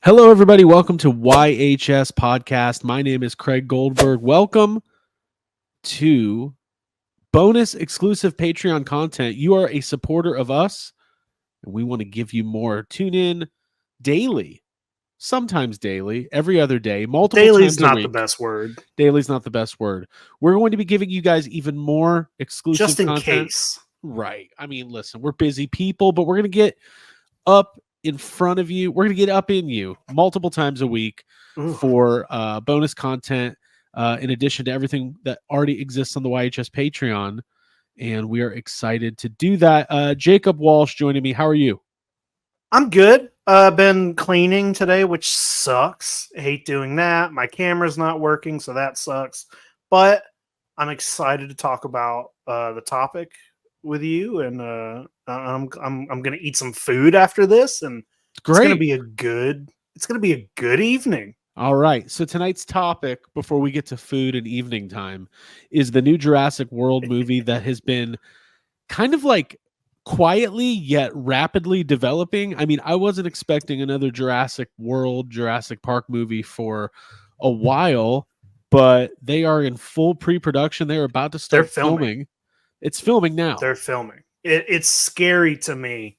Hello, everybody. Welcome to YHS Podcast. My name is Craig Goldberg. Welcome to bonus exclusive Patreon content. You are a supporter of us, and we want to give you more. Tune in daily, sometimes daily, every other day, multiple Daily's times a not the week. best word. Daily's not the best word. We're going to be giving you guys even more exclusive Just in content. case. Right. I mean, listen, we're busy people, but we're going to get up in front of you. We're going to get up in you multiple times a week Ooh. for bonus content in addition to everything that already exists on the YHS Patreon. And we are excited to do that. Jacob Walsh joining me. How are you? I'm good. I've been cleaning today, which sucks. I hate doing that. My camera's not working, so that sucks. But I'm excited to talk about the topic with you, and I'm gonna eat some food after this, and it's gonna Great. be a good evening. All right. So tonight's topic, before we get to food and evening time, is the new Jurassic World movie that has been kind of like quietly yet rapidly developing. I mean, I wasn't expecting another Jurassic World, Jurassic Park movie for a while, but they are in full pre-production. They're about to They're start filming. filming. It's filming now. They're filming. It's scary to me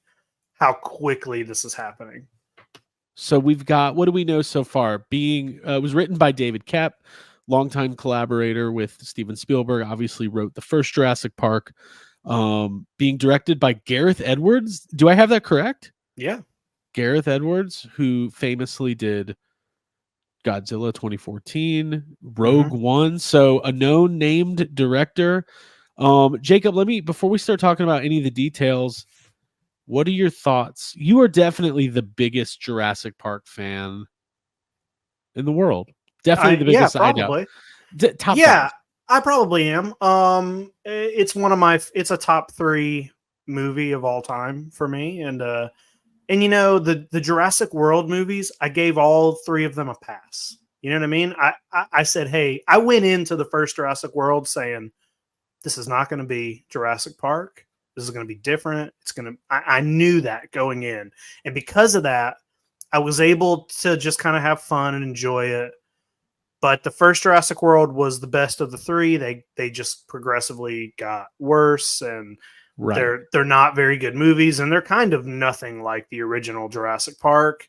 how quickly this is happening. So we've got, what do we know so far? It was written by David Koepp, longtime collaborator with Steven Spielberg, obviously wrote the first Jurassic Park. Being directed by Gareth Edwards. Do I have that correct? Yeah. Gareth Edwards, who famously did Godzilla 2014, Rogue One. So a known named director. Jacob, before we start talking about any of the details, what are your thoughts? You are definitely the biggest Jurassic Park fan in the world. Definitely the biggest. Yeah, probably. Top Yeah, five. I probably am. It's it's a top 3 movie of all time for me, and you know the Jurassic World movies, I gave all 3 of them a pass. You know what I mean? I said, hey, I went into the first Jurassic World saying this is not going to be Jurassic Park. This is going to be different. I knew that going in, and because of that, I was able to just kind of have fun and enjoy it. But the first Jurassic World was the best of the 3. They just progressively got worse, and Right. they're not very good movies, and they're kind of nothing like the original Jurassic Park.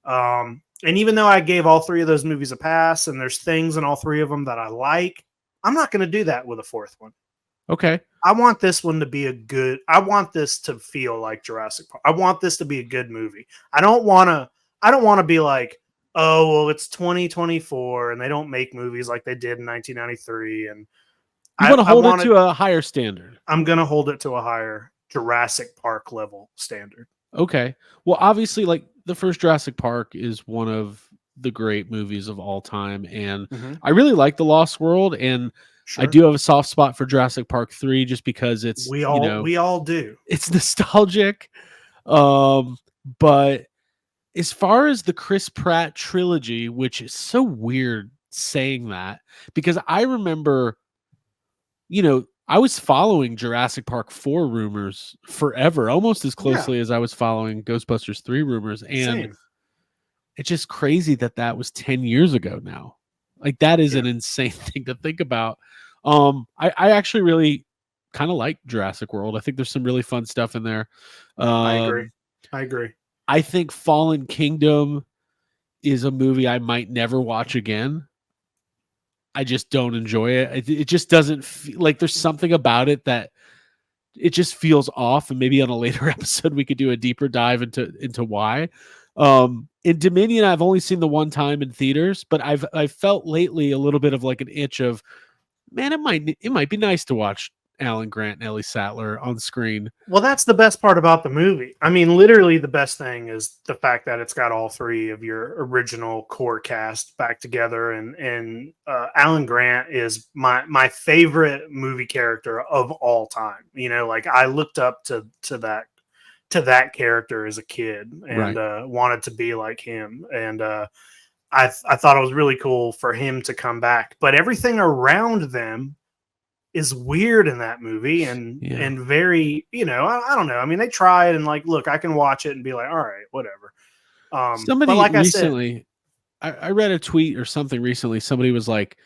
And even though I gave all 3 of those movies a pass, and there's things in all 3 of them that I like, I'm not going to do that with a 4th one. Okay. I want this one to be I want this to feel like Jurassic Park. I want this to be a good movie. I don't want to be like, oh, well, it's 2024 and they don't make movies like they did in 1993. And You want to hold it to a higher standard. I'm going to hold it to a higher Jurassic Park level standard. Okay. Well, obviously, like the first Jurassic Park is one of the great movies of all time. And I really like The Lost World. And I do have a soft spot for Jurassic Park 3 just because it's, we all do. It's nostalgic. But as far as the Chris Pratt trilogy, which is so weird saying that, because I remember, I was following Jurassic Park 4 rumors forever, almost as closely as I was following Ghostbusters 3 rumors. And it's just crazy that was 10 years ago now. Like, that is an insane thing to think about. I actually really kind of like Jurassic World. I think there's some really fun stuff in there. I agree. I think Fallen Kingdom is a movie I might never watch again. I just don't enjoy it. It just doesn't feel like there's something about it that it just feels off. And maybe on a later episode, we could do a deeper dive into why. In Dominion, I've only seen the one time in theaters, but I've felt lately a little bit of like an itch of, man, it might be nice to watch Alan Grant and Ellie Sattler on screen. Well, that's the best part about the movie. I mean, literally the best thing is the fact that it's got all 3 of your original core cast back together, and Alan Grant is my favorite movie character of all time. You know, like I looked up to that character as a kid and wanted to be like him, and I thought it was really cool for him to come back. But everything around them is weird in that movie and very, I don't know. I mean, they tried and like, look, I can watch it and be like, all right, whatever. But Somebody like I said, recently, I read a tweet or something recently. Somebody was like,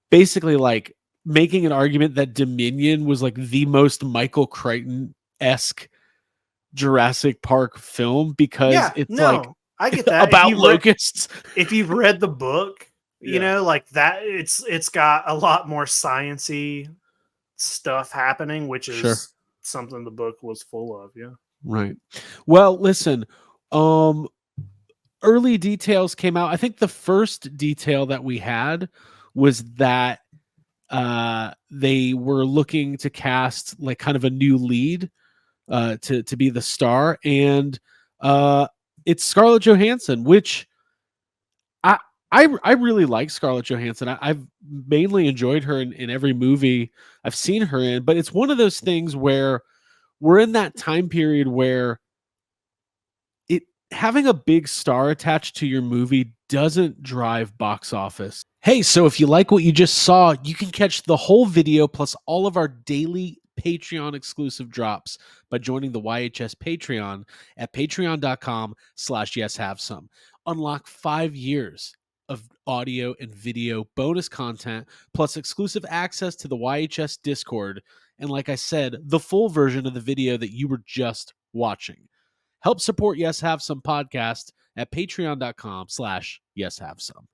basically like making an argument that Dominion was like the most Michael Crichton-esque Jurassic Park film because yeah, it's like no, I get that. about locusts. If you've read the book, you Yeah, know, like that, it's got a lot more sciency stuff happening, which sure. is something the book was full of. Yeah. Right. Well, listen, um early details came out. I think the first detail that we had was that they were looking to cast like kind of a new lead to be the star, and uh it's Scarlett Johansson, which I I really like Scarlett Johansson. I've mainly enjoyed her in every movie I've seen her in, but it's one of those things where we're in that time period where it having a big star attached to your movie doesn't drive box office. Hey, so if you like what you just saw, you can catch the whole video plus all of our daily Patreon exclusive drops by joining the YHS Patreon at patreon.com/yes have some. Unlock 5 years of audio and video bonus content plus exclusive access to the YHS Discord, and like I said, the full version of the video that you were just watching. Help support Yes Have Some podcast at patreon.com/yes have some.